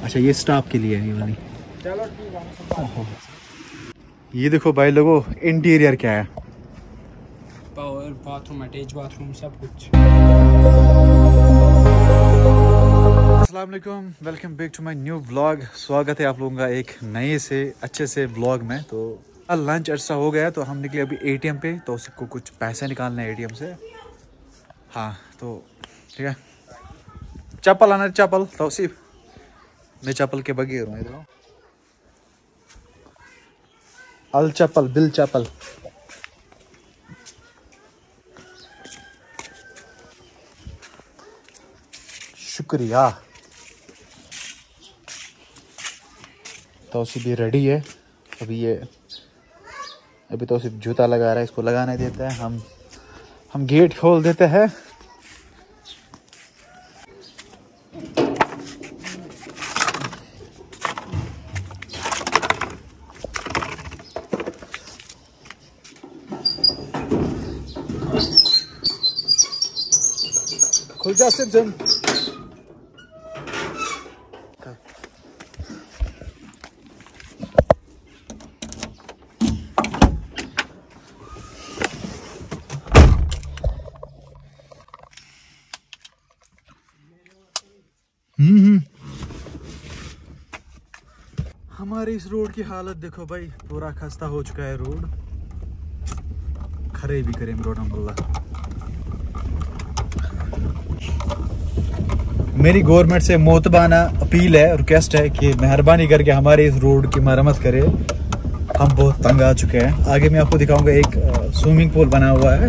अच्छा ये स्टाफ के लिए है ये वाली। ये देखो भाई लोगों, इंटीरियर क्या है, पावर बाथरूम, अटैच बाथरूम, सब कुछ। अस्सलाम वालेकुम, welcome back to my new vlog. स्वागत है आप लोगों का एक नए से अच्छे से व्लॉग में। तो लंच अर्सा हो गया तो हम निकले अभी एटीएम पे, तो उसको कुछ पैसे निकालने हैं एटीएम से। हाँ तो ठीक है, चप्पल आना, चप्पल तौसीफ, मैं चप्पल के बगैर हूँ इधर। अल चप्पल बिल चप्पल। शुक्रिया। तौसीफ भी रेडी है अभी तौसीफ जूता लगा रहा है, इसको लगाने देता है, हम गेट खोल देते हैं। खुल जा सिमसम। हमारे इस रोड की हालत देखो भाई, पूरा खस्ता हो चुका है रोड। खरे भी करें रोड हम। मेरी गवर्नमेंट से मोतबाना अपील है, रिक्वेस्ट है कि मेहरबानी करके हमारे इस रोड की मरम्मत करे। हम बहुत तंग आ चुके हैं। आगे मैं आपको दिखाऊंगा, एक स्विमिंग पूल बना हुआ है,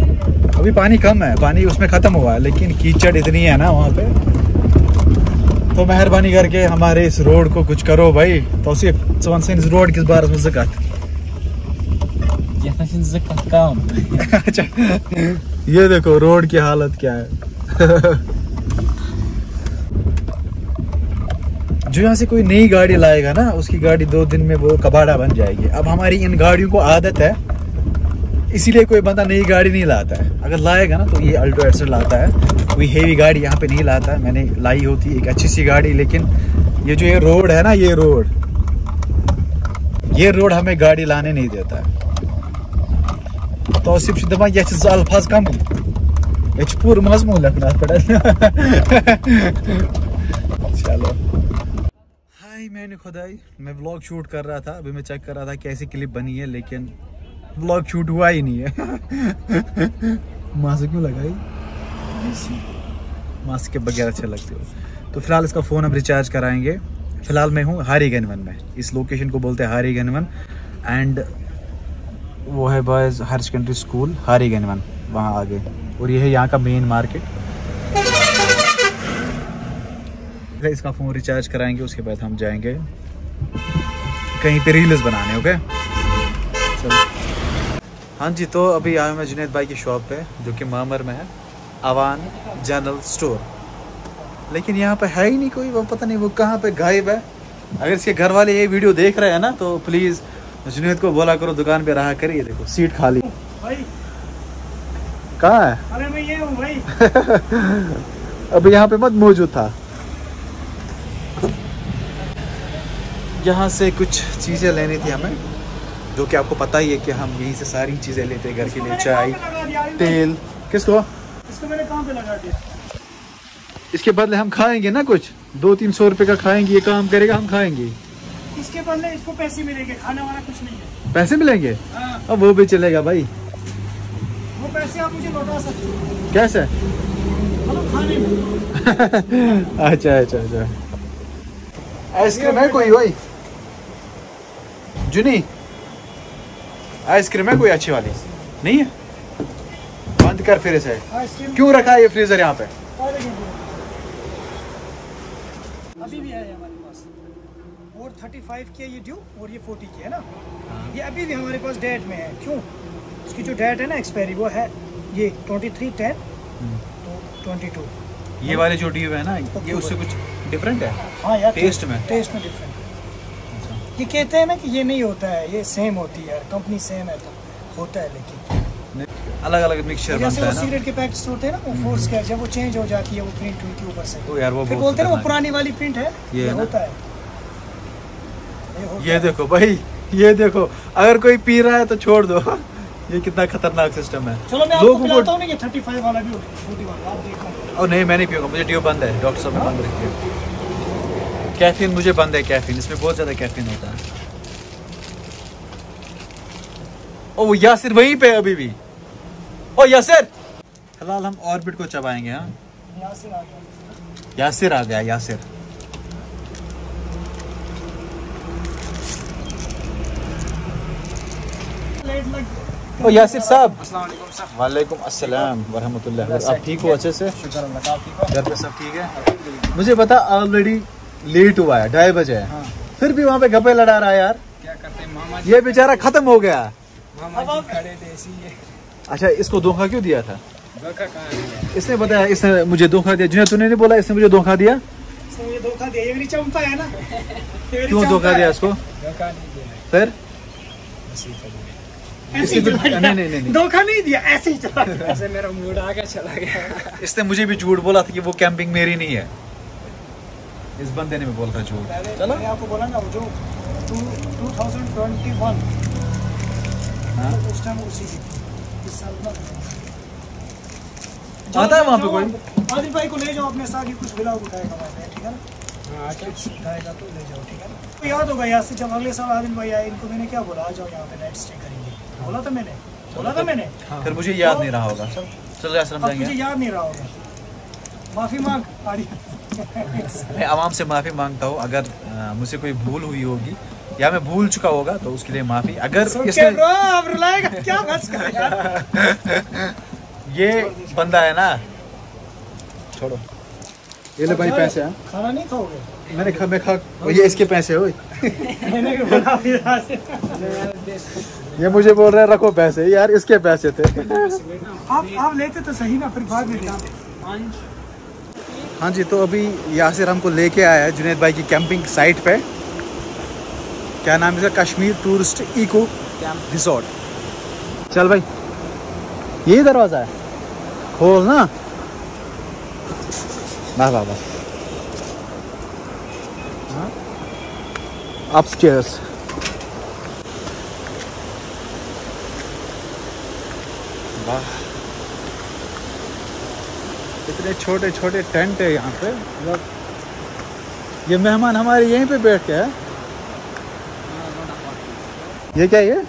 अभी पानी कम है, पानी उसमें ख़त्म हुआ है, लेकिन कीचड़ इतनी है ना वहाँ पे। तो मेहरबानी करके हमारे इस रोड को कुछ करो भाई। तौसीफ इस रोड किस बारे में ज़िक्र काम। अच्छा ये देखो रोड की हालत क्या है। जो यहाँ से कोई नई गाड़ी लाएगा ना, उसकी गाड़ी 2 दिन में वो कबाड़ा बन जाएगी। अब हमारी इन गाड़ियों को आदत है, इसीलिए कोई बंदा नई गाड़ी नहीं लाता है। अगर लाएगा ना तो ये अल्टो एडसर लाता है, कोई हेवी गाड़ी यहाँ पे नहीं लाता है। मैंने लाई होती एक अच्छी सी गाड़ी, लेकिन ये जो ये रोड है ना, ये रोड हमें गाड़ी लाने नहीं देता है। तो सिर्फ दपा ये अल्फाज कम ये पूरा मजमून रखना पड़ा। चलो हाय, मैंने खुदाई मैं व्लॉग शूट कर रहा था, अभी मैं चेक कर रहा था कैसी क्लिप बनी है, लेकिन व्लॉग शूट हुआ ही नहीं है। मास्क क्यों लगाई? मास्क के बगैर अच्छे लगते हो। तो फिलहाल इसका फ़ोन हम रिचार्ज कराएंगे। फिलहाल मैं हूँ हारीगंजवन में, इस लोकेशन को बोलते हैं हारीगंजवन, एंड वो है बॉयज़ हायर सेकेंडरी स्कूल हारीगंजवन, वहाँ आगे। और ये है यहाँ का मेन मार्केट। इसका फ़ोन रिचार्ज कराएंगे, उसके बाद हम जाएंगे कहीं पे रील्स बनाने। ओके चलो। हाँ जी, तो अभी आया मैं जुनैद भाई की शॉप पे, जो कि मामर में है, अवान जनरल स्टोर। लेकिन यहाँ पे है ही नहीं कोई, वो पता नहीं वो कहाँ पे गायब है। अगर इसके घर वाले ये वीडियो देख रहे हैं ना, तो प्लीज़ जुनैद को बोला करो दुकान पे रहा करिए। देखो सीट खाली भाई। कहाँ है? अरे मैं ये हूँ भाई। अभी यहाँ पे मत मौजूद था। यहाँ से कुछ चीज़ें लेनी थी हमें, जो कि आपको पता ही है कि हम यहीं से सारी चीज़ें लेते हैं घर के लिए, चाय तेल। किसको? इसको मैंने काम पे लगा दिया। इसके बदले हम खाएंगे ना कुछ, 200-300 रुपए का खाएंगे, ये काम करेगा, हम खाएंगे। इसके बदले इसको पैसे मिलेंगे, खाने वाला कुछ नहीं है। पैसे मिलेंगे? हाँ। अब वो भी चलेगा भाई। वो पैसे आप मुझे लौटा सकते हो। कैसे? खाने में। अच्छा। आइसक्रीम है कोई भाई? जुनी आइसक्रीम है कोई अच्छी वाली? नहीं है? बंद कर फिर इसे। क्यों रखा है ये फ्रीजर यहाँ पे? अभी भी है हमारे पास, और 35 की है ये ड्यू, और ये 40 की है ना। ये अभी भी हमारे पास डेट में है। क्यों? इसकी जो डेट है ना एक्सपायरी, वो है ये 23/10 तो 22। ये वाले जो ड्यू है ना, ये उससे कुछ डिफरेंट है? हाँ यार, टेस्ट में डिफरेंट। ये कहते हैं ना कि ये नहीं होता है, ये सेम होती है, कंपनी सेम है तो होता है, लेकिन अलग अलग मिक्सचर बनता है ना। सिगरेट के पैकेट्स होते हैं ना, वो फोर्स कर जब वो चेंज हो जाती है वो प्रिंट उनके ऊपर से, वो यार वो फिर बोलते हैं ना वो पुरानी वाली प्रिंट है, ये होता है। ये देखो भाई, ये देखो, अगर कोई पी रहा है तो छोड़ दो। ये कितना खतरनाक सिस्टम है। चलो मैं आपको पिलाता हूं ना, ये 35 वाला भी होगा, 40 वाला आप देखो। और नहीं, मैं नहीं पीऊंगा, मुझे ड्यू बंद है, डॉक्टर साहब ने बंद रखी है। कैफीन मुझे बंद है, कैफीन, इसमें बहुत ज्यादा कैफीन होता है। ओ वो यासिर वहीं पे अभी भी। ओ यासिर, फिलहाल हम ऑर्बिट को चबाएंगे। हाँ यासिर आ गया, यासिर आ गया, यासिर। लेट लग गया। ओ यासिर साहब, अस्सलाम वालेकुम सर। वालेकुम अस्सलाम वरहमतुल्लाह। आप ठीक हो अच्छे से? शुक्र अल्लाह का, आप ठीक हो? घर पे सब ठीक है? मुझे बता, ऑलरेडी लेट हुआ है, 2:30 बजे है, फिर भी वहाँ पे गप्पे लड़ा रहा है यार। क्या करते हैं मामा जी, ये बेचारा खत्म हो गया। मामा जी खड़े थे इसीलिए। अच्छा, इसको धोखा क्यों दिया था? धोखा कहाँ दिया? इसने बताया, इसने मुझे धोखा दिया। जुनैद, तूने नहीं बोला इसने मुझे धोखा दिया? इसने मुझे धोखा दिया, ये मेरी चंपा है ना। क्यों धोखा दिया इसको? धोखा नहीं दिया, फिर ऐसे ही चला ऐसे ही चला गया। नहीं। धोखा नहीं दिया, ऐसे ही चला गया। ऐसे मेरा मूड आ गया, चला गया। इसने मुझे भी झूठ बोला था कि वो कैंपिंग मेरी नहीं है। इस बंदे ने भी बोला था झूठ। चलो, मैंने आपको बोला ना, वो जो 2021 हाँ? उस टाइम उसी की इस साल ना आता है वहाँ पे कोई? आदिल भाई को ले जाओ अपने साथ, ही कुछ ब्लॉग उठाएगा वहाँ पे, ठीक है ना? हाँ, अच्छा। कुछ उठाएगा तो ले जाओ, ठीक है ना? तो याद होगा यार से, जब अगले साल आदिल भाई आए, इनको मैंने क्या बोला, आ जाओ यहाँ पे नाइट स्टे करेंगे, बोला था मैंने। फिर मुझे याद नहीं रहा होगा। चलो यार, अब मुझे जाएंगे। याद नहीं रहा होगा, माफी मांग आड़ी। मैं आवाम से माफी मांगता हूँ, अगर मुझसे कोई भूल हुई होगी या मैं भूल चुका होगा तो उसके लिए माफी। अगर इसने ब्रो, अब रुलाएगा क्या, बस कर यार। ये बंदा है ना, छोड़ो। ये ले भाई पैसे हैं। खाना नहीं खाओगे? मैं खा, ये इसके पैसे हो। मैंने भी बोला अभी यहाँ से। ये मुझे बोल रहे हैं रखो पैसे, यार इसके पैसे थे। आप लेते तो सही ना, फिर बाद में देते। हाँ जी, तो अभी यासिर हमको लेके आया है जुनैद भाई की कैंपिंग साइट पे। क्या नाम है इसका? Kashmir tourist eco camp resort. चल भाई, यही दरवाजा है, खोल ना। वाह वाह वाह, अपस्टेयर्स। वाह, इतने छोटे छोटे टेंट है यहाँ पे। मतलब ये मेहमान हमारे यहीं पे बैठ के है। ये क्या है?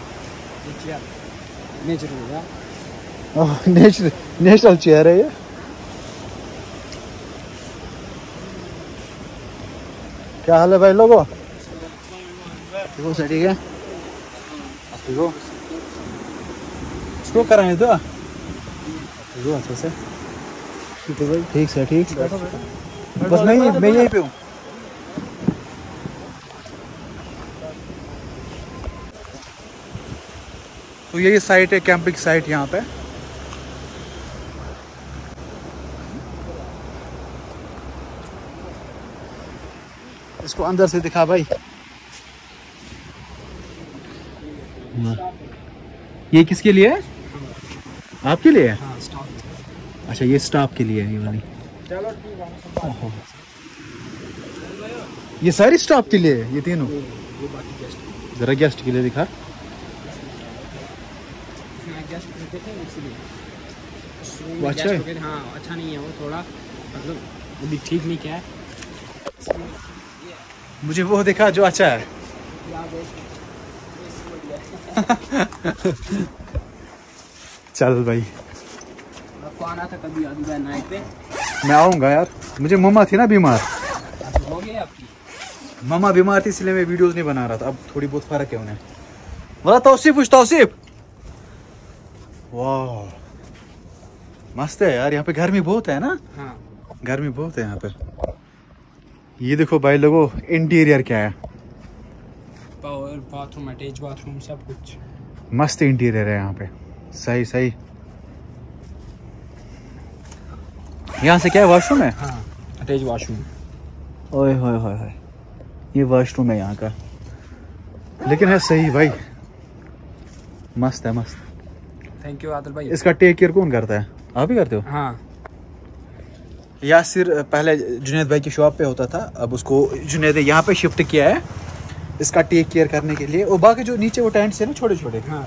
नेचुरल चेयर है ये। क्या हाल है भाई लोगों? ठीक हो सर? ठीक है, ठीक हो? इसको कराएं तो ठीक हो अच्छे से? ठीक है भाई, ठीक सर, ठीक। बस मैं यहीं पे हूँ। तो यही साइट है, कैंपिंग साइट यहाँ पे। इसको अंदर से दिखा भाई। ये किसके लिए है? आपके लिए है? अच्छा, ये स्टाफ के लिए है ये वाली। ओहो, ये सारी स्टाफ के लिए है ये तीनों? जरा गेस्ट के लिए दिखा। वो अच्छा है? हाँ, अच्छा नहीं है वो, थोड़ा मतलब अभी ठीक नहीं किया है। मुझे वो दिखा जो अच्छा है। चल भाई, आपको आना था कभी आदिल नाइट पे? मैं आऊंगा यार। मुझे मम्मा थी ना बीमार। हो गई आपकी? मम्मा बीमार थी इसलिए मैं वीडियोस नहीं बना रहा था। अब थोड़ी बहुत फर्क है उन्हें। बोला तौसीफ। वाह, मस्त है यार। यहाँ पे गर्मी बहुत है ना? हाँ, गर्मी बहुत है यहाँ पे। ये देखो भाई लोगों, इंटीरियर क्या है। पावर बाथरूम, अटैच बाथरूम, सब कुछ मस्त इंटीरियर है यहाँ पे। सही। यहाँ से क्या है, वॉशरूम है? हाँ, अटैच वॉशरूम। ओए होए, ये वॉशरूम है यहाँ का। लेकिन है सही भाई, मस्त है, मस्त। थैंक यू आदिल भाई। इसका टेक केयर कौन करता है? आप ही करते हो? हाँ, यासिर पहले जुनैद भाई की शॉप पे होता था, अब उसको जुनैद यहाँ पे शिफ्ट किया है। इसका टेक केयर करने के लिए। और बाकी जो नीचे वो टेंट्स है ना छोटे छोटे, हाँ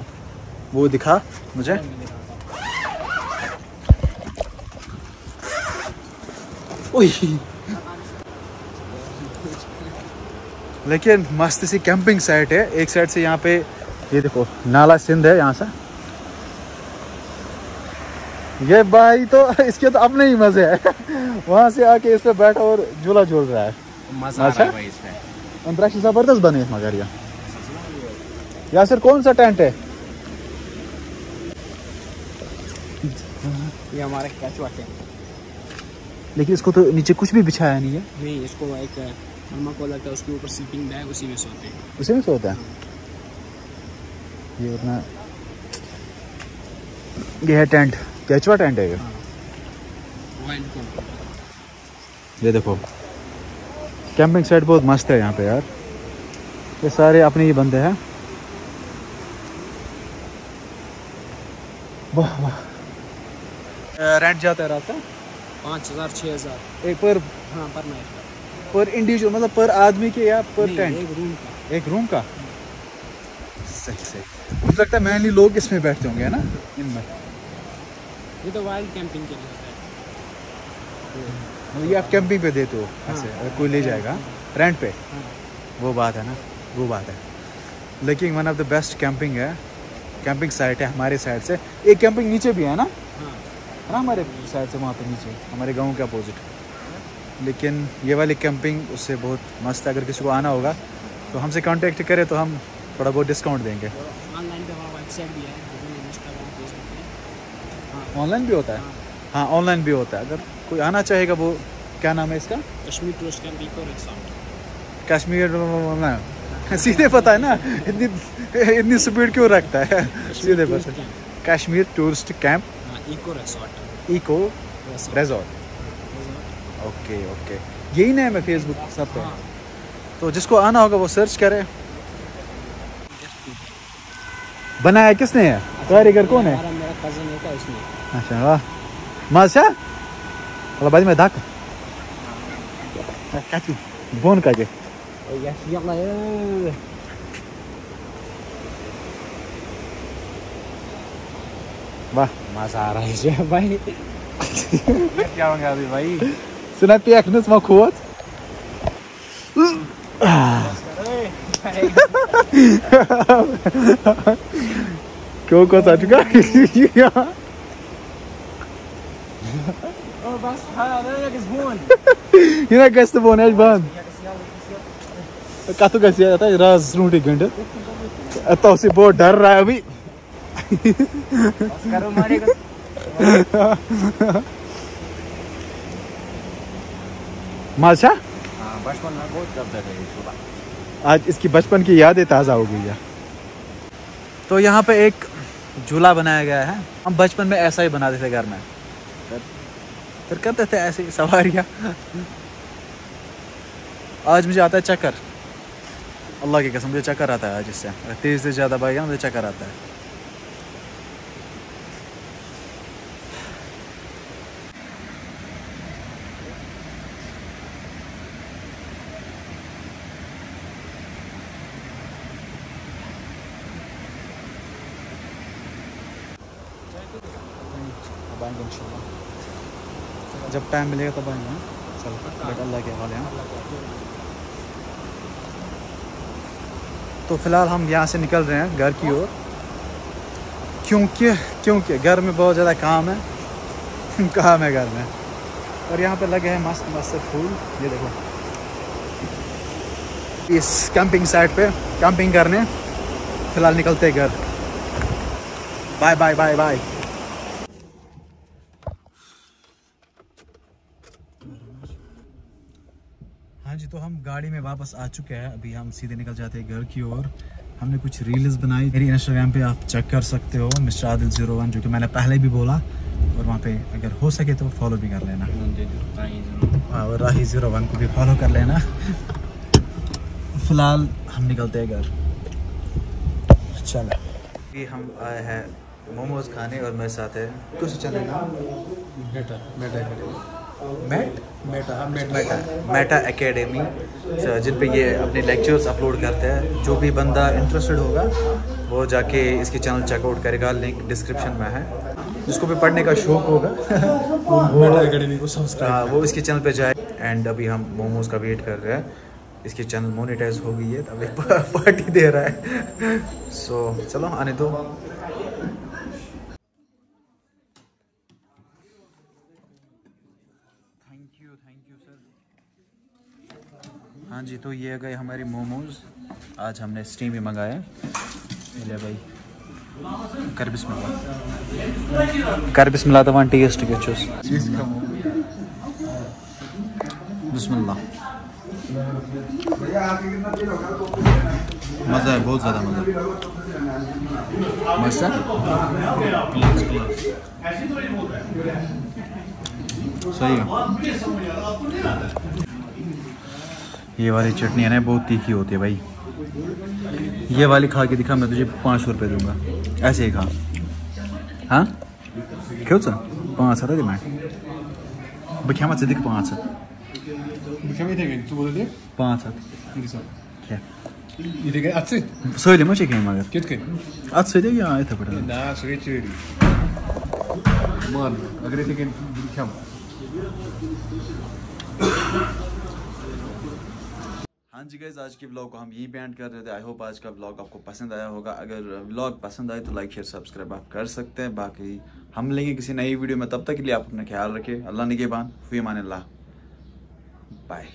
वो दिखा मुझे। लेकिन मस्त सी कैंपिंग साइट है। एक साइड से यहाँ पे ये देखो नाला सिंध है यहाँ से। ये भाई तो इसके तो अपने ही मजे है। वहां से आके इस पे बैठा और झूला झूल रहा है। मजा आ रहा है भाई इसमें। अंतराक्षी जबरदस्त बने मगर यासर कौन सा टेंट है? ये हमारा कैचुआ टेंट। लेकिन इसको तो नीचे कुछ भी बिछाया नहीं है। नहीं, इसको एक मम्मा को लगता है उसके ऊपर स्लीपिंग बैग, उसी में सोते हैं। उसी में सोता है ये अपना। ये है टेंट, कैचुआ टेंट है ये। ये देखो कैंपिंग साइट बहुत मस्त है यहाँ पे यार। ये सारे अपने ही बंदे हैं। वाह वाह। रेंट जाता है रात का 5000 6000 एक पर। हाँ पर नाइट, पर इंडिविजुअल मतलब पर आदमी के या पर टेंट? एक रूम का। एक रूम का। सही सही। मुझे लगता है मेनली लोग इसमें बैठते होंगे है ना इनमें। ये तो वाइल्ड कैंपिंग के लिए होता है। मतलब ये आप कैंपिंग पे देते हो ऐसे? अगर कोई ले जाएगा रेंट पे। वो बात है ना, वो बात है। लेकिन one of the best camping है, कैंपिंग साइट है हमारे साइड से। एक कैंपिंग नीचे भी है ना, है ना हमारे साइड से, वहाँ पे नीचे हमारे गांव के अपोजिट। लेकिन ये वाली कैंपिंग उससे बहुत मस्त है। अगर किसी को आना होगा तो हमसे कांटेक्ट करें तो हम थोड़ा बहुत डिस्काउंट देंगे। ऑनलाइन पे हमारा वेबसाइट भी है, इंस्टाग्राम फेसबुक पे। ऑनलाइन भी होता है? हाँ ऑनलाइन भी होता है। अगर कोई आना चाहेगा वो क्या नाम है इसका? Kashmir tourist camp eco resort. Kashmir सीधे पता है ना, इतनी स्पीड क्यों रखता है? सीधे पता है। Kashmir tourist camp eco resort. Eco resort. Okay okay, यही नाम है फेसबुक सब पे। तो जिसको आना होगा वो सर्च करे। बनाया किसने है? कारीगर कौन है? मेरा कजन है क्या उसने। अच्छा वाह माशा अल्लाह बाद में धाक काची बोन काजे। वाह मजा आ रहा है भाई। क्या होगा अभी भाई? सुना पेखनस मा खोत क्यों को सचका बस यह गस्त बोन है बंद कत गस राज रूटी गंड तो से बहुत डर रहा है अभी। माशा बचपन में बहुत करते थे। आज इसकी बचपन की यादें ताज़ा हो गई है। तो यहाँ पे एक झूला बनाया गया है। हम बचपन में ऐसा ही बनाते थे घर में, फिर करते थे ऐसी सवारियाँ। आज मुझे आता है चक्कर, अल्लाह की कसम मुझे चक्कर आता है आज इससे। तेज़ से ज़्यादा भाई मुझे चक्कर आता है। जब टाइम मिलेगा तब आएंगे। चल अल्लाह के हवाले हैं। तो फिलहाल हम यहाँ से निकल रहे हैं घर की ओर, क्योंकि घर में बहुत ज़्यादा काम है। काम है घर में। और यहाँ पे लगे हैं मस्त मस्त फूल। ये देखो इस कैंपिंग साइट पे कैंपिंग करने फिलहाल निकलते हैं घर। Bye bye bye bye. हाँ जी, तो हम गाड़ी में वापस आ चुके हैं। अभी हम सीधे निकल जाते हैं घर की ओर। हमने कुछ रील्स बनाई, मेरी इंस्टाग्राम पे आप चेक कर सकते हो, मिस्टर आदिल 01, जो कि मैंने पहले भी बोला। और वहाँ पे अगर हो सके तो फॉलो भी कर लेना, और राही 01 को भी फॉलो कर लेना। फिलहाल हम निकलते हैं घर। चलो अभी हम आए हैं मोमोज खाने और मेरे साथ है कुछ चलेगा। मेटा एकेडमी, जिन पे ये अपने लेक्चर्स अपलोड करते हैं। जो भी बंदा इंटरेस्टेड होगा वो जाके इसके चैनल चेकआउट करेगा, लिंक डिस्क्रिप्शन में है। जिसको भी पढ़ने का शौक होगा वो मेटा एकेडमी को सब्सक्राइब, वो इसके चैनल पे जाए। एंड अभी हम मोमोज का वेट कर रहे हैं, इसकी चैनल मोनेटाइज हो गई है, तब एक पार्टी दे रहा है। सो चलो आने दो। Thank you sir. हाँ जी, तो ये गए हमारी मोमोज। आज हमने स्टीम ही मंगाया। ले भाई, कर बिस्मिल्लाह तो वन टेस्ट के चूस। बिस्मिल्लाह। मज़ा है, बहुत ज़्यादा मज़ा। सही है। ये वाली चटनी है ना, बहुत तीखी होती है भाई। ये वाली खा के दिखा, मैं तुझे 5 रुपये दूंगा, ऐसे ही खा। हाँ क्यों सर 5 हज़ार मैं बख्या मत दिख 5 सही मे कहीं मगर अत सही इथे पे हाँ जी गाइस, आज की व्लॉग को हम यहीं पे एंड कर रहे थे। आई होप आज का व्लॉग आपको पसंद आया होगा। अगर व्लॉग पसंद आए तो लाइक शेयर सब्सक्राइब आप कर सकते हैं। बाकी हम मिलेंगे किसी नई वीडियो में, तब तक के लिए आप अपना ख्याल रखें। अल्लाह निगहबान, फी अमान अल्लाह, बाय।